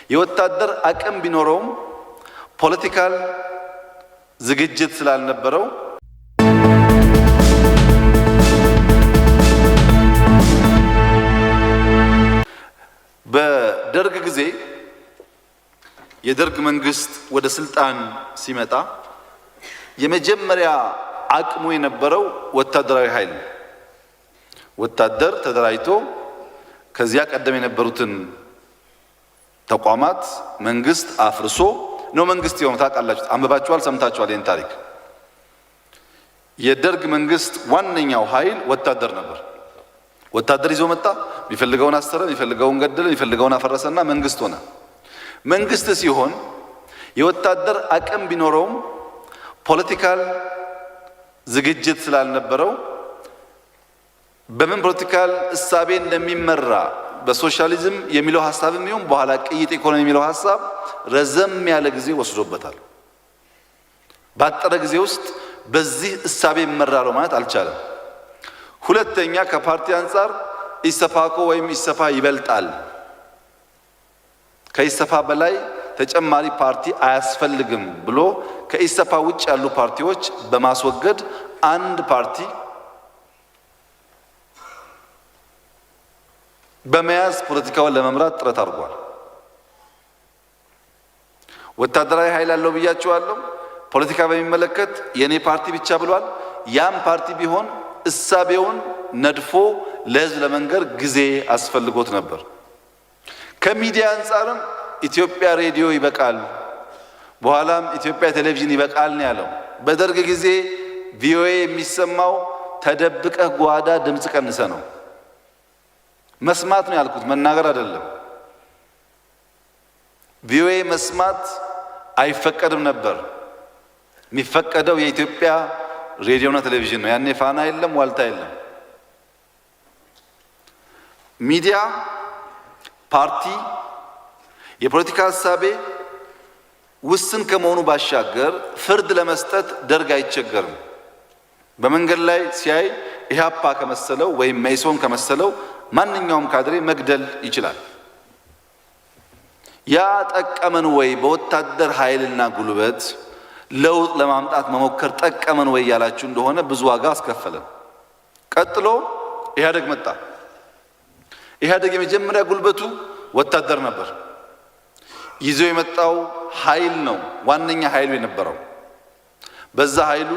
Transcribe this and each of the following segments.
የወታደር አቅም ቢኖረውም ፖለቲካል ዝግጅት ስላልነበረው በደርግ ጊዜ የደርግ መንግስት ወደ ስልጣን ሲመጣ የመጀመሪያ አቅሙ የነበረው ወታደራዊ ኃይል ነው። ወታደር ተደራጅቶ ከዚያ ቀደም የነበሩትን ተቋማት መንግስት አፍርሶ ነው መንግስት የሆነው። ታውቃላችሁ፣ አንብባችኋል፣ ሰምታችኋል ይህን ታሪክ። የደርግ መንግስት ዋነኛው ኃይል ወታደር ነበር። ወታደር ይዞ መጣ፣ የሚፈልገውን አሰረ፣ የሚፈልገውን ገደለ፣ የሚፈልገውን አፈረሰና መንግስት ሆነ። መንግስት ሲሆን የወታደር አቅም ቢኖረውም ፖለቲካል ዝግጅት ስላልነበረው በምን ፖለቲካል እሳቤ እንደሚመራ በሶሻሊዝም የሚለው ሐሳብም ይሁን በኋላ ቅይጥ ኢኮኖሚ የሚለው ሐሳብ ረዘም ያለ ጊዜ ወስዶበታል። ባጠረ ጊዜ ውስጥ በዚህ እሳቤ ይመራሉ ማለት አልቻለም። ሁለተኛ ከፓርቲ አንፃር ኢሰፓኮ ወይም ኢሰፓ ይበልጣል። ከኢሰፓ በላይ ተጨማሪ ፓርቲ አያስፈልግም ብሎ ከኢሰፓ ውጭ ያሉ ፓርቲዎች በማስወገድ አንድ ፓርቲ በመያዝ ፖለቲካውን ለመምራት ጥረት አድርጓል። ወታደራዊ ኃይል አለው ብያቸዋለሁ። ፖለቲካ በሚመለከት የኔ ፓርቲ ብቻ ብሏል። ያም ፓርቲ ቢሆን እሳቤውን ነድፎ ለህዝብ ለመንገር ጊዜ አስፈልጎት ነበር። ከሚዲያ አንፃርም ኢትዮጵያ ሬዲዮ ይበቃል፣ በኋላም ኢትዮጵያ ቴሌቪዥን ይበቃል ነው ያለው። በደርግ ጊዜ ቪኦኤ የሚሰማው ተደብቀህ ጓዳ ድምጽ ቀንሰ ነው። መስማት ነው ያልኩት፣ መናገር አይደለም። ቪኦኤ መስማት አይፈቀድም ነበር። የሚፈቀደው የኢትዮጵያ ሬዲዮና ቴሌቪዥን ነው። ያኔ ፋና የለም፣ ዋልታ የለም። ሚዲያ፣ ፓርቲ፣ የፖለቲካ ሐሳቤ ውስን ከመሆኑ ባሻገር ፍርድ ለመስጠት ደርግ አይቸገርም። በመንገድ ላይ ሲያይ ኢህአፓ ከመሰለው ወይም መኢሶን ከመሰለው ማንኛውም ካድሬ መግደል ይችላል። ያ ጠቀመን ወይ? በወታደር ኃይልና ጉልበት ለውጥ ለማምጣት መሞከር ጠቀመን ወይ ያላችሁ እንደሆነ ብዙ ዋጋ አስከፈለን። ቀጥሎ ኢህአደግ መጣ። ኢህአደግ የመጀመሪያ ጉልበቱ ወታደር ነበር። ይዞ የመጣው ኃይል ነው ዋነኛ ኃይሉ የነበረው። በዛ ኃይሉ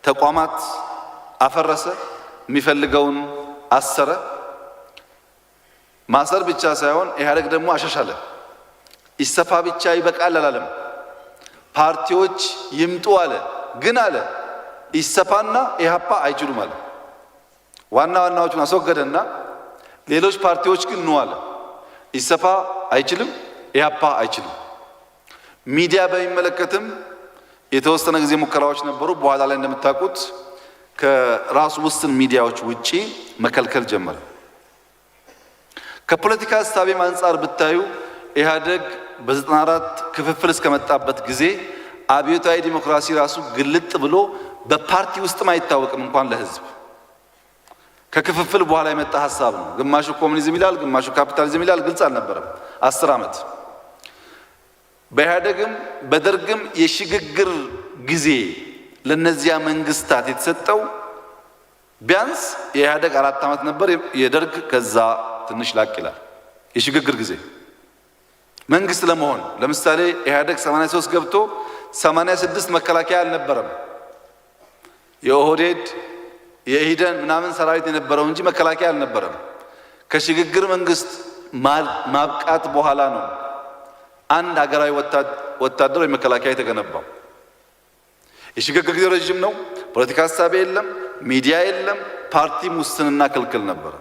ተቋማት አፈረሰ፣ የሚፈልገውን አሰረ። ማሰር ብቻ ሳይሆን ኢህአደግ ደግሞ አሻሻለ። ኢሰፓ ብቻ ይበቃል አላለም። ፓርቲዎች ይምጡ አለ። ግን አለ ኢሰፓና ኢህአፓ አይችሉም አለ። ዋና ዋናዎቹን አስወገደና ሌሎች ፓርቲዎች ግን ነው አለ። ኢሰፓ አይችልም፣ ኢህአፓ አይችልም። ሚዲያ በሚመለከትም የተወሰነ ጊዜ ሙከራዎች ነበሩ። በኋላ ላይ እንደምታውቁት ከራሱ ውስን ሚዲያዎች ውጪ መከልከል ጀመረ። ከፖለቲካ ሐሳቤም አንፃር ብታዩ ኢህአደግ በ94 ክፍፍል እስከመጣበት ጊዜ አብዮታዊ ዲሞክራሲ ራሱ ግልጥ ብሎ በፓርቲ ውስጥም አይታወቅም እንኳን ለህዝብ። ከክፍፍል በኋላ የመጣ ሐሳብ ነው። ግማሹ ኮሙኒዝም ይላል፣ ግማሹ ካፒታሊዝም ይላል። ግልጽ አልነበረም 10 ዓመት። በኢህአደግም በደርግም የሽግግር ጊዜ ለነዚያ መንግስታት የተሰጠው ቢያንስ የኢህአደግ 4 ዓመት ነበር፣ የደርግ ከዛ ትንሽ ላቅ ይላል። የሽግግር ጊዜ መንግስት ለመሆን ለምሳሌ ኢህአደግ 83 ገብቶ 86 መከላከያ አልነበረም። የኦህዴድ የኢህደን ምናምን ሰራዊት የነበረው እንጂ መከላከያ አልነበረም። ከሽግግር መንግስት ማብቃት በኋላ ነው አንድ ሀገራዊ ወታደራዊ መከላከያ የተገነባው። የሽግግር ጊዜ ረጅም ነው። ፖለቲካ ሐሳቤ የለም፣ ሚዲያ የለም፣ ፓርቲ ሙስንና ክልክል ነበር።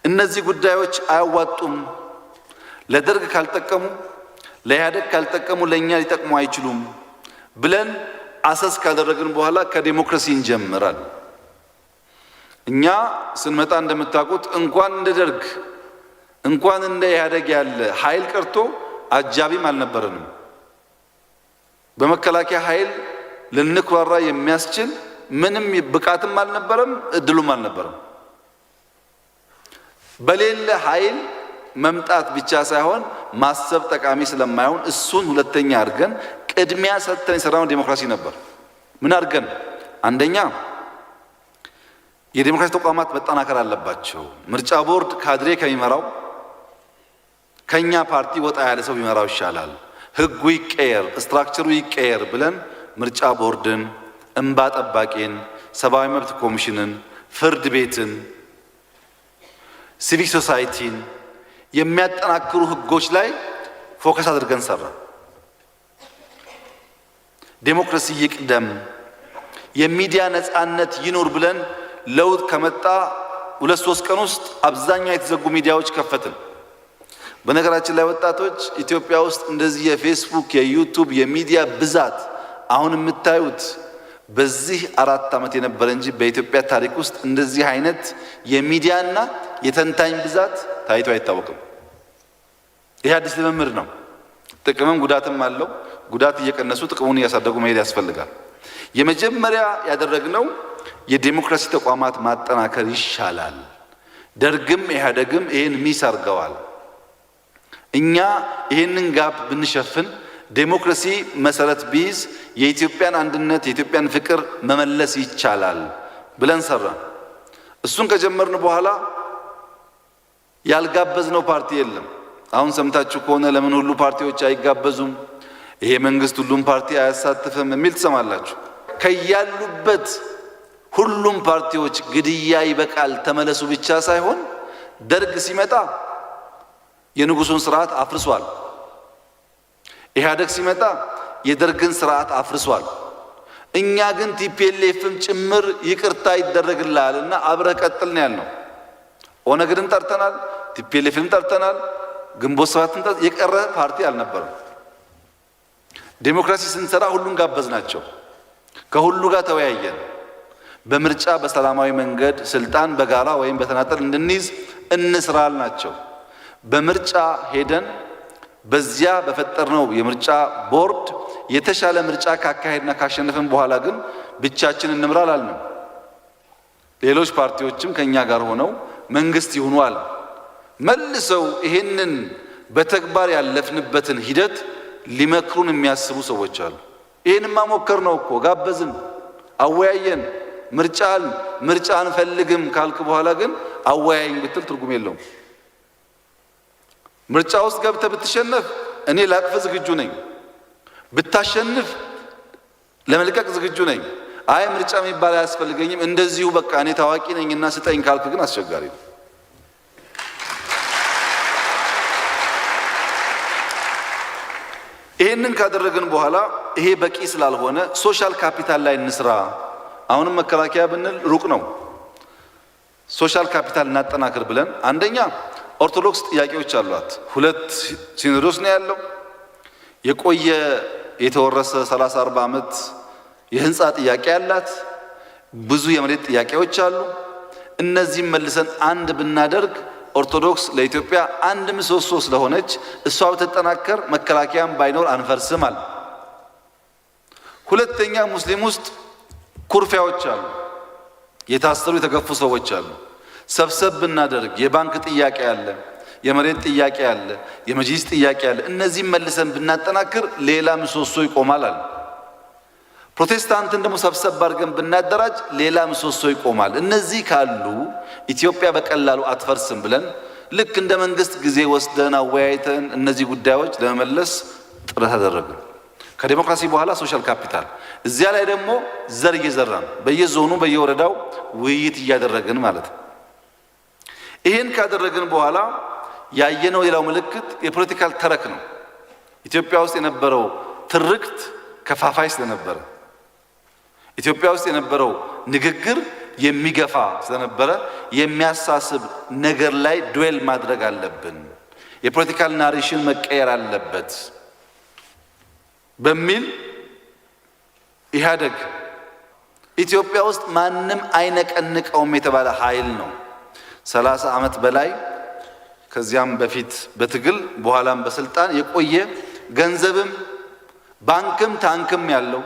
እነዚህ ጉዳዮች አያዋጡም። ለደርግ ካልጠቀሙ፣ ለኢህአደግ ካልጠቀሙ ለኛ ሊጠቅሙ አይችሉም ብለን አሰስ ካደረግን በኋላ ከዲሞክራሲ እንጀምራል። እኛ ስንመጣ እንደምታውቁት እንኳን እንደ ደርግ እንኳን እንደ ኢህአደግ ያለ ኃይል ቀርቶ አጃቢም አልነበረንም። በመከላከያ ኃይል ልንኩራራ የሚያስችል ምንም ብቃትም አልነበረም፣ እድሉም አልነበረም። በሌለ ኃይል መምጣት ብቻ ሳይሆን ማሰብ ጠቃሚ ስለማይሆን እሱን ሁለተኛ አድርገን ቅድሚያ ሰጥተን የሰራነው ዴሞክራሲ ነበር። ምን አድርገን? አንደኛ የዴሞክራሲ ተቋማት መጠናከር አለባቸው። ምርጫ ቦርድ ካድሬ ከሚመራው ከኛ ፓርቲ ወጣ ያለ ሰው ቢመራው ይሻላል። ህጉ ይቀየር፣ ስትራክቸሩ ይቀየር ብለን ምርጫ ቦርድን፣ እንባ ጠባቂን፣ ሰብአዊ መብት ኮሚሽንን፣ ፍርድ ቤትን፣ ሲቪክ ሶሳይቲን የሚያጠናክሩ ህጎች ላይ ፎከስ አድርገን ሰራ። ዴሞክራሲ ይቅደም፣ የሚዲያ ነፃነት ይኖር ብለን ለውጥ ከመጣ 2-3 ቀን ውስጥ አብዛኛው የተዘጉ ሚዲያዎች ከፈትን። በነገራችን ላይ ወጣቶች ኢትዮጵያ ውስጥ እንደዚህ የፌስቡክ፣ የዩቲዩብ፣ የሚዲያ ብዛት አሁን የምታዩት በዚህ 4 ዓመት የነበረ እንጂ በኢትዮጵያ ታሪክ ውስጥ እንደዚህ አይነት የሚዲያና የተንታኝ ብዛት ታይቶ አይታወቅም። ይህ አዲስ ልምምድ ነው። ጥቅምም ጉዳትም አለው። ጉዳት እየቀነሱ ጥቅሙን እያሳደጉ መሄድ ያስፈልጋል። የመጀመሪያ ያደረግነው የዲሞክራሲ ተቋማት ማጠናከር ይሻላል። ደርግም ኢህአዴግም ይህን ሚስ አድርገዋል። እኛ ይህንን ጋፕ ብንሸፍን ዴሞክራሲ መሰረት ቢይዝ የኢትዮጵያን አንድነት የኢትዮጵያን ፍቅር መመለስ ይቻላል ብለን ሰራን። እሱን ከጀመርን በኋላ ያልጋበዝነው ፓርቲ የለም። አሁን ሰምታችሁ ከሆነ ለምን ሁሉ ፓርቲዎች አይጋበዙም፣ ይሄ መንግስት ሁሉም ፓርቲ አያሳትፍም የሚል ትሰማላችሁ። ከያሉበት ሁሉም ፓርቲዎች ግድያ ይበቃል ተመለሱ ብቻ ሳይሆን ደርግ ሲመጣ የንጉሱን ስርዓት አፍርሷል። ኢህአዴግ ሲመጣ የደርግን ስርዓት አፍርሷል። እኛ ግን ቲፒኤልኤፍም ጭምር ይቅርታ ይደረግልሃልና አብረህ ቀጥል ነው ያልነው። ኦነግንም ጠርተናል፣ ቲፒኤልኤፍንም ጠርተናል፣ ግንቦት ሰባትን የቀረ ፓርቲ አልነበረም። ዴሞክራሲ ስንሰራ ሁሉን ጋበዝናቸው። ከሁሉ ጋር ተወያየን። በምርጫ በሰላማዊ መንገድ ስልጣን በጋራ ወይም በተናጠል እንድንይዝ እንስራል ናቸው። በምርጫ ሄደን በዚያ በፈጠርነው የምርጫ ቦርድ የተሻለ ምርጫ ካካሄድና ካሸነፈን በኋላ ግን ብቻችን እንምራ አላልንም። ሌሎች ፓርቲዎችም ከኛ ጋር ሆነው መንግስት ይሁኑዋል። መልሰው ይሄንን በተግባር ያለፍንበትን ሂደት ሊመክሩን የሚያስቡ ሰዎች አሉ። ይሄንማ ሞከር ነው እኮ ጋበዝን፣ አወያየን፣ ምርጫ አንፈልግም ካልክ በኋላ ግን አወያይኝ ብትል ትርጉም የለውም። ምርጫ ውስጥ ገብተህ ብትሸነፍ እኔ ላቅፍ ዝግጁ ነኝ፣ ብታሸንፍ ለመልቀቅ ዝግጁ ነኝ። አይ ምርጫ የሚባል አያስፈልገኝም እንደዚሁ በቃ እኔ ታዋቂ ነኝና ስጠኝ ካልክ ግን አስቸጋሪ ነው። ይሄንን ካደረግን በኋላ ይሄ በቂ ስላልሆነ ሶሻል ካፒታል ላይ እንስራ። አሁንም መከላከያ ብንል ሩቅ ነው። ሶሻል ካፒታል እናጠናክር ብለን አንደኛ ኦርቶዶክስ ጥያቄዎች አሏት። 2 ሲኖዶስ ነው ያለው። የቆየ የተወረሰ 30-40 ዓመት የህንፃ ጥያቄ አላት። ብዙ የመሬት ጥያቄዎች አሉ። እነዚህም መልሰን አንድ ብናደርግ ኦርቶዶክስ ለኢትዮጵያ አንድ ምሰሶ ስለሆነች እሷ በተጠናከር መከላከያም ባይኖር አንፈርስም አለ። ሁለተኛ ሙስሊም ውስጥ ኩርፊያዎች አሉ። የታሰሩ የተገፉ ሰዎች አሉ። ሰብሰብ ብናደርግ የባንክ ጥያቄ አለ፣ የመሬት ጥያቄ አለ፣ የመጅሊስ ጥያቄ አለ። እነዚህም መልሰን ብናጠናክር ሌላ ምሰሶ ይቆማል አለ። ፕሮቴስታንትን ደግሞ ሰብሰብ አድርገን ብናደራጅ ሌላ ምሰሶ ይቆማል። እነዚህ ካሉ ኢትዮጵያ በቀላሉ አትፈርስም ብለን ልክ እንደ መንግስት ጊዜ ወስደን አወያይተን እነዚህ ጉዳዮች ለመመለስ ጥረት አደረግን። ከዲሞክራሲ በኋላ ሶሻል ካፒታል፣ እዚያ ላይ ደግሞ ዘር እየዘራን በየዞኑ በየወረዳው ውይይት እያደረግን ማለት ነው። ይህን ካደረግን በኋላ ያየነው ሌላው ምልክት የፖለቲካል ተረክ ነው። ኢትዮጵያ ውስጥ የነበረው ትርክት ከፋፋይ ስለነበረ፣ ኢትዮጵያ ውስጥ የነበረው ንግግር የሚገፋ ስለነበረ የሚያሳስብ ነገር ላይ ዱዌል ማድረግ አለብን፣ የፖለቲካል ናሬሽን መቀየር አለበት በሚል ኢህአዴግ ኢትዮጵያ ውስጥ ማንም አይነቀንቀውም የተባለ ኃይል ነው። 30 ዓመት በላይ ከዚያም በፊት በትግል በኋላም በስልጣን የቆየ ገንዘብም ባንክም ታንክም ያለው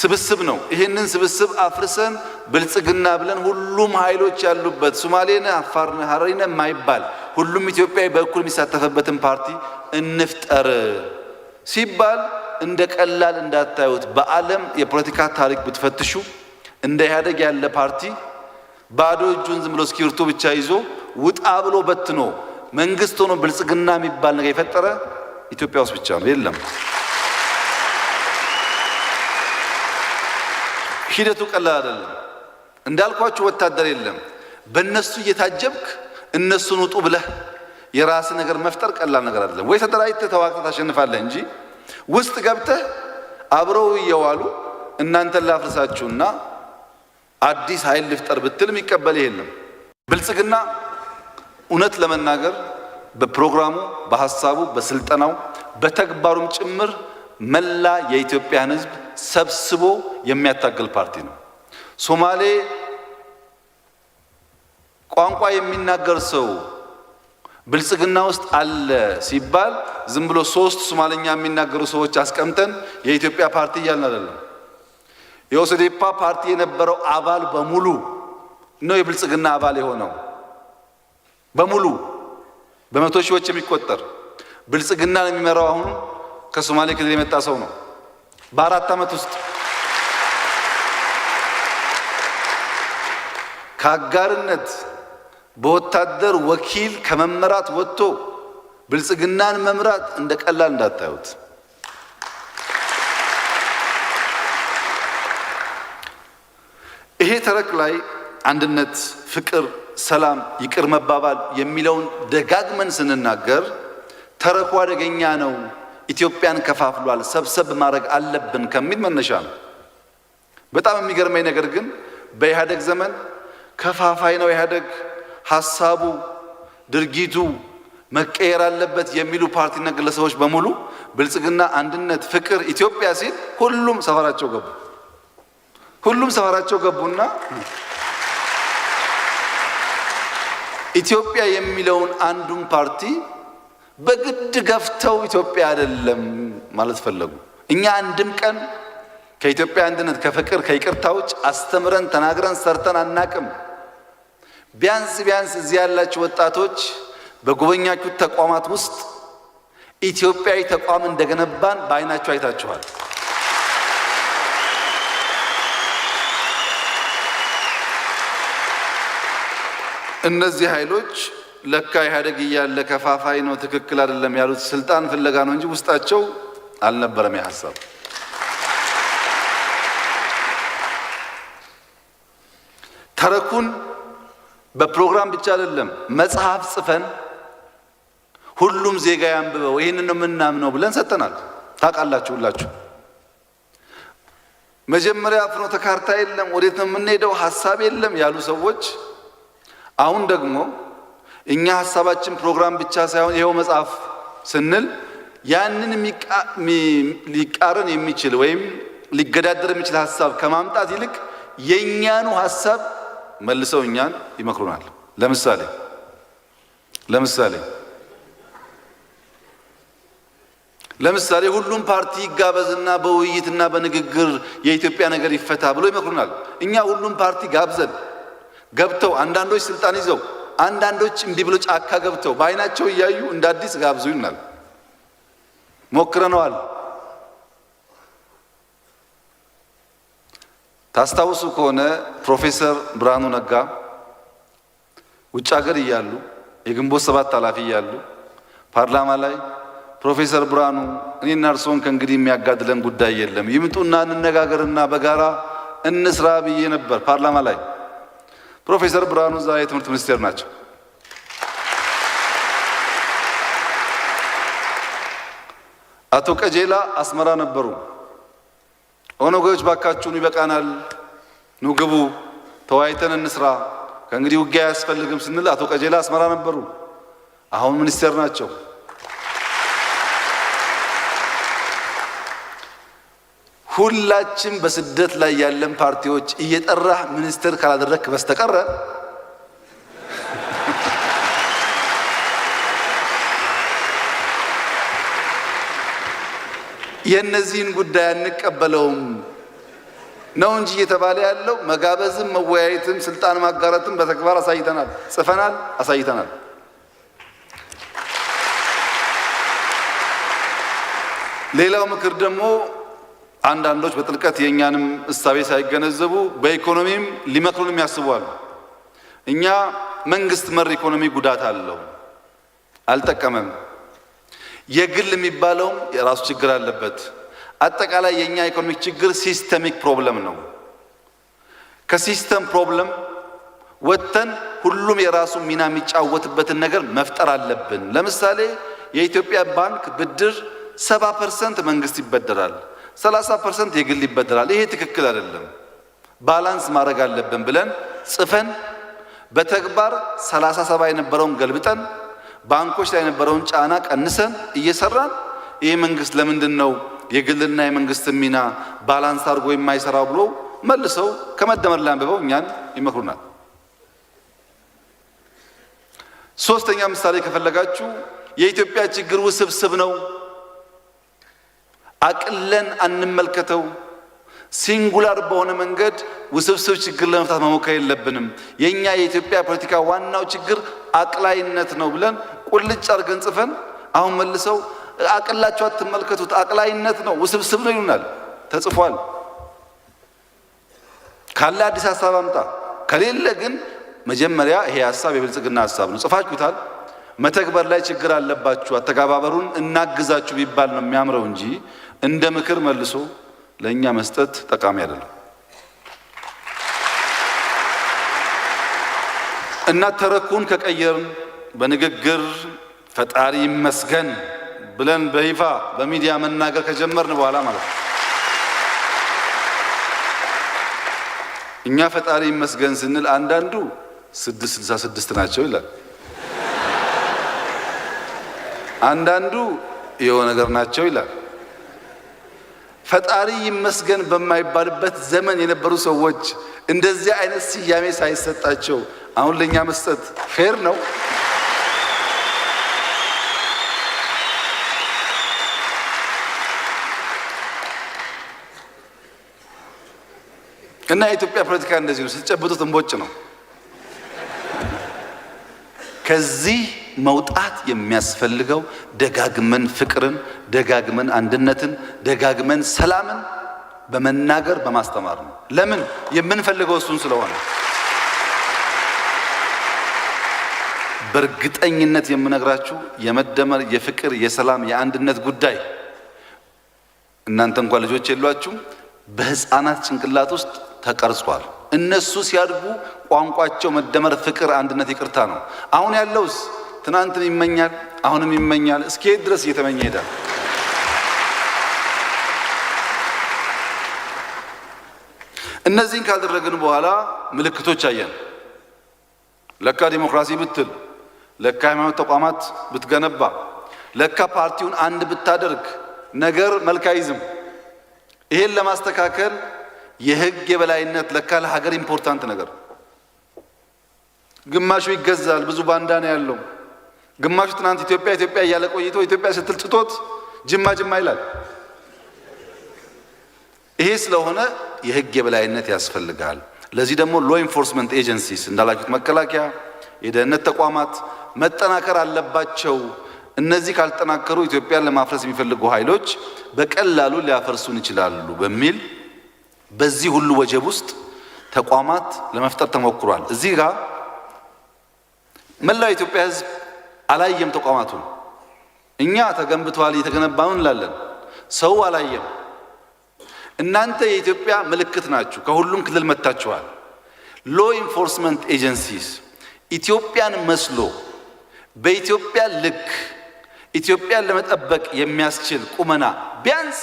ስብስብ ነው። ይሄንን ስብስብ አፍርሰን ብልጽግና ብለን ሁሉም ኃይሎች ያሉበት ሶማሌነ፣ አፋርነ፣ ሀረሪነ የማይባል ሁሉም ኢትዮጵያዊ በእኩል የሚሳተፍበትን ፓርቲ እንፍጠር ሲባል እንደ ቀላል እንዳታዩት። በዓለም የፖለቲካ ታሪክ ብትፈትሹ እንደ ኢህአዴግ ያለ ፓርቲ ባዶ እጁን ዝም ብሎ እስክሪብቶ ብቻ ይዞ ውጣ ብሎ በትኖ መንግስት ሆኖ ብልጽግና የሚባል ነገር የፈጠረ ኢትዮጵያ ውስጥ ብቻ ነው፣ የለም። ሂደቱ ቀላል አይደለም። እንዳልኳችሁ ወታደር የለም። በእነሱ እየታጀብክ እነሱን ውጡ ብለህ የራስ ነገር መፍጠር ቀላል ነገር አይደለም። ወይ ተደራጅተህ ተዋግተህ ታሸንፋለህ እንጂ ውስጥ ገብተህ አብረው እየዋሉ እናንተን ላፍርሳችሁና አዲስ ኃይል ልፍጠር ብትል የሚቀበል የለም። ብልጽግና እውነት ለመናገር በፕሮግራሙ፣ በሐሳቡ፣ በስልጠናው፣ በተግባሩም ጭምር መላ የኢትዮጵያን ሕዝብ ሰብስቦ የሚያታግል ፓርቲ ነው። ሶማሌ ቋንቋ የሚናገር ሰው ብልጽግና ውስጥ አለ ሲባል ዝም ብሎ 3 ሶማሌኛ የሚናገሩ ሰዎች አስቀምጠን የኢትዮጵያ ፓርቲ እያልን አይደለም። የኦሰዴፓ ፓርቲ የነበረው አባል በሙሉ ነው የብልጽግና አባል የሆነው በሙሉ በመቶ ሺዎች የሚቆጠር ብልጽግናን የሚመራው አሁን ከሶማሌ ክልል የመጣ ሰው ነው። በ4 ዓመት ውስጥ ከአጋርነት በወታደር ወኪል ከመመራት ወጥቶ ብልጽግናን መምራት እንደ ቀላል እንዳታዩት። ይሄ ተረክ ላይ አንድነት፣ ፍቅር፣ ሰላም፣ ይቅር መባባል የሚለውን ደጋግመን ስንናገር ተረኩ አደገኛ ነው፣ ኢትዮጵያን ከፋፍሏል፣ ሰብሰብ ማድረግ አለብን ከሚል መነሻ ነው። በጣም የሚገርመኝ ነገር ግን በኢህአደግ ዘመን ከፋፋይ ነው ኢህአደግ፣ ሐሳቡ፣ ድርጊቱ መቀየር አለበት የሚሉ ፓርቲና ግለሰቦች በሙሉ ብልጽግና፣ አንድነት፣ ፍቅር፣ ኢትዮጵያ ሲል ሁሉም ሰፈራቸው ገቡና ኢትዮጵያ የሚለውን አንዱን ፓርቲ በግድ ገፍተው ኢትዮጵያ አይደለም ማለት ፈለጉ። እኛ አንድም ቀን ከኢትዮጵያ አንድነት፣ ከፍቅር፣ ከይቅርታ ውጭ አስተምረን ተናግረን ሰርተን አናቅም። ቢያንስ እዚህ ያላችሁ ወጣቶች በጎበኛችሁ ተቋማት ውስጥ ኢትዮጵያዊ ተቋም እንደገነባን በአይናችሁ አይታችኋል። እነዚህ ኃይሎች ለካ ኢህአዴግ እያለ ከፋፋይ ነው ትክክል አይደለም ያሉት ስልጣን ፍለጋ ነው እንጂ ውስጣቸው አልነበረም ያሐሳብ። ተረኩን በፕሮግራም ብቻ አይደለም መጽሐፍ ጽፈን ሁሉም ዜጋ ያንብበው ይሄንን ነው የምናምነው ብለን ሰጥተናል። ታውቃላችሁ ሁላችሁ። መጀመሪያ ፍኖተ ካርታ የለም፣ ወዴት ነው የምንሄደው ሐሳብ የለም ያሉ ሰዎች አሁን ደግሞ እኛ ሐሳባችን ፕሮግራም ብቻ ሳይሆን ይሄው መጽሐፍ ስንል ያንን ሊቃረን የሚችል ወይም ሊገዳደር የሚችል ሐሳብ ከማምጣት ይልቅ የኛኑ ሐሳብ መልሰው እኛን ይመክሩናል። ለምሳሌ ሁሉም ፓርቲ ይጋበዝና በውይይትና በንግግር የኢትዮጵያ ነገር ይፈታ ብሎ ይመክሩናል። እኛ ሁሉም ፓርቲ ጋብዘን ገብተው አንዳንዶች ስልጣን ይዘው አንዳንዶች እንዲህ ብሎ ጫካ ገብተው በአይናቸው እያዩ እንደ አዲስ ጋብዙ ይናል። ሞክረነዋል። ታስታውሱ ከሆነ ፕሮፌሰር ብርሃኑ ነጋ ውጭ ሀገር እያሉ የግንቦት 7 ኃላፊ እያሉ ፓርላማ ላይ ፕሮፌሰር ብርሃኑ እኔና እርስዎን ከእንግዲህ የሚያጋድለን ጉዳይ የለም ይምጡና እንነጋገርና በጋራ እንስራ ብዬ ነበር ፓርላማ ላይ። ፕሮፌሰር ብርሃኑ ዛሬ የትምህርት ሚኒስቴር ናቸው። አቶ ቀጀላ አስመራ ነበሩ። ኦነጎች ባካችሁን ይበቃናል፣ ኑ ግቡ፣ ተወያይተን እንስራ፣ ከእንግዲህ ውጊያ አያስፈልግም ስንል አቶ ቀጀላ አስመራ ነበሩ። አሁን ሚኒስቴር ናቸው። ሁላችን በስደት ላይ ያለን ፓርቲዎች እየጠራህ ሚኒስትር ካላደረክ በስተቀረ የነዚህን ጉዳይ አንቀበለውም ነው እንጂ እየተባለ ያለው መጋበዝም መወያየትም ስልጣን ማጋራትም በተግባር አሳይተናል፣ ጽፈናል፣ አሳይተናል። ሌላው ምክር ደግሞ አንዳንዶች በጥልቀት የኛንም እሳቤ ሳይገነዘቡ በኢኮኖሚም ሊመክሩንም ያስባሉ። እኛ መንግስት መር ኢኮኖሚ ጉዳት አለው፣ አልጠቀመም። የግል የሚባለውም የራሱ ችግር አለበት። አጠቃላይ የኛ ኢኮኖሚክ ችግር ሲስተሚክ ፕሮብለም ነው። ከሲስተም ፕሮብለም ወጥተን ሁሉም የራሱ ሚና የሚጫወትበትን ነገር መፍጠር አለብን። ለምሳሌ የኢትዮጵያ ባንክ ብድር 70% መንግስት ይበደራል፣ 30% የግል ይበደራል። ይሄ ትክክል አይደለም፣ ባላንስ ማድረግ አለብን ብለን ጽፈን በተግባር 37 የነበረውን ገልብጠን ባንኮች ላይ የነበረውን ጫና ቀንሰን እየሰራን ይሄ መንግስት ለምንድን ነው የግልና የመንግስት ሚና ባላንስ አድርጎ የማይሰራው ብሎ መልሰው ከመደመር ላይ አንብበው እኛን ይመክሩናል። ሶስተኛ ምሳሌ ከፈለጋችሁ የኢትዮጵያ ችግር ውስብስብ ነው፣ አቅለን አንመልከተው። ሲንጉላር በሆነ መንገድ ውስብስብ ችግር ለመፍታት መሞከር የለብንም። የኛ የኢትዮጵያ ፖለቲካ ዋናው ችግር አቅላይነት ነው ብለን ቁልጭ አድርገን ጽፈን አሁን መልሰው አቅላችሁ አትመልከቱት፣ አቅላይነት ነው ውስብስብ ነው ይሉናል። ተጽፏል። ካለ አዲስ ሐሳብ አምጣ፣ ከሌለ ግን መጀመሪያ ይሄ ሐሳብ የብልጽግና ሐሳብ ነው ጽፋችሁታል፣ መተግበር ላይ ችግር አለባችሁ፣ አተጋባበሩን እናግዛችሁ ቢባል ነው የሚያምረው እንጂ እንደ ምክር መልሶ ለኛ መስጠት ጠቃሚ አይደለም። እና ተረኩን ከቀየርን በንግግር ፈጣሪ ይመስገን ብለን በይፋ በሚዲያ መናገር ከጀመርን በኋላ ማለት ነው። እኛ ፈጣሪ ይመስገን ስንል አንዳንዱ 666 ናቸው ይላል፣ አንዳንዱ የሆነ ነገር ናቸው ይላል። ፈጣሪ ይመስገን በማይባልበት ዘመን የነበሩ ሰዎች እንደዚህ አይነት ስያሜ ሳይሰጣቸው አሁን ለኛ መስጠት ፌር ነው? እና የኢትዮጵያ ፖለቲካ እንደዚህ ነው፣ ስትጨብጡት እንቦጭ ነው። ከዚህ መውጣት የሚያስፈልገው ደጋግመን ፍቅርን፣ ደጋግመን አንድነትን፣ ደጋግመን ሰላምን በመናገር በማስተማር ነው። ለምን የምንፈልገው እሱን ስለሆነ። በእርግጠኝነት የምነግራችሁ የመደመር የፍቅር የሰላም የአንድነት ጉዳይ እናንተ እንኳን ልጆች የሏችሁም፣ በህፃናት ጭንቅላት ውስጥ ተቀርጿል። እነሱ ሲያድጉ ቋንቋቸው መደመር፣ ፍቅር፣ አንድነት፣ ይቅርታ ነው። አሁን ያለውስ ትናንትን ይመኛል፣ አሁንም ይመኛል፣ እስከ ድረስ እየተመኘ ይሄዳል። እነዚህን ካደረግን በኋላ ምልክቶች አየን። ለካ ዲሞክራሲ ብትል፣ ለካ ሃይማኖት ተቋማት ብትገነባ፣ ለካ ፓርቲውን አንድ ብታደርግ ነገር መልክ አይዝም። ይሄን ለማስተካከል የህግ የበላይነት ለካ ለሀገር ኢምፖርታንት ነገር። ግማሹ ይገዛል፣ ብዙ ባንዳ ነው ያለው። ግማሹ ትናንት ኢትዮጵያ ኢትዮጵያ እያለ ቆይቶ ኢትዮጵያ ስትል ትቶት ጅማ ጅማ ይላል። ይሄ ስለሆነ የህግ የበላይነት ያስፈልጋል። ለዚህ ደግሞ ሎ ኢንፎርስመንት ኤጀንሲስ እንዳላችሁት መከላከያ፣ የደህንነት ተቋማት መጠናከር አለባቸው። እነዚህ ካልተጠናከሩ ኢትዮጵያን ለማፍረስ የሚፈልጉ ኃይሎች በቀላሉ ሊያፈርሱን ይችላሉ በሚል በዚህ ሁሉ ወጀብ ውስጥ ተቋማት ለመፍጠር ተሞክሯል። እዚህ ጋር መላው የኢትዮጵያ ህዝብ አላየም ተቋማቱን። እኛ ተገንብተዋል እየተገነባን እንላለን፣ ሰው አላየም። እናንተ የኢትዮጵያ ምልክት ናችሁ፣ ከሁሉም ክልል መጥታችኋል። ሎ ኢንፎርስመንት ኤጀንሲስ ኢትዮጵያን መስሎ በኢትዮጵያ ልክ ኢትዮጵያን ለመጠበቅ የሚያስችል ቁመና ቢያንስ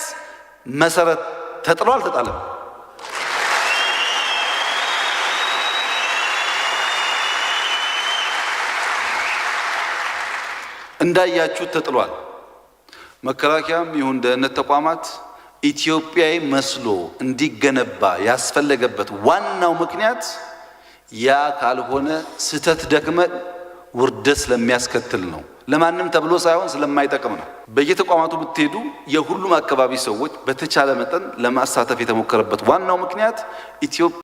መሰረት ተጥሎ አልተጣለም። እንዳያችሁት ተጥሏል። መከላከያም ይሁን ደህንነት ተቋማት ኢትዮጵያዊ መስሎ እንዲገነባ ያስፈለገበት ዋናው ምክንያት ያ ካልሆነ ስተት ደክመ ውርደት ስለሚያስከትል ነው። ለማንም ተብሎ ሳይሆን ስለማይጠቅም ነው። በየተቋማቱ ብትሄዱ የሁሉም አካባቢ ሰዎች በተቻለ መጠን ለማሳተፍ የተሞከረበት ዋናው ምክንያት ኢትዮጵያ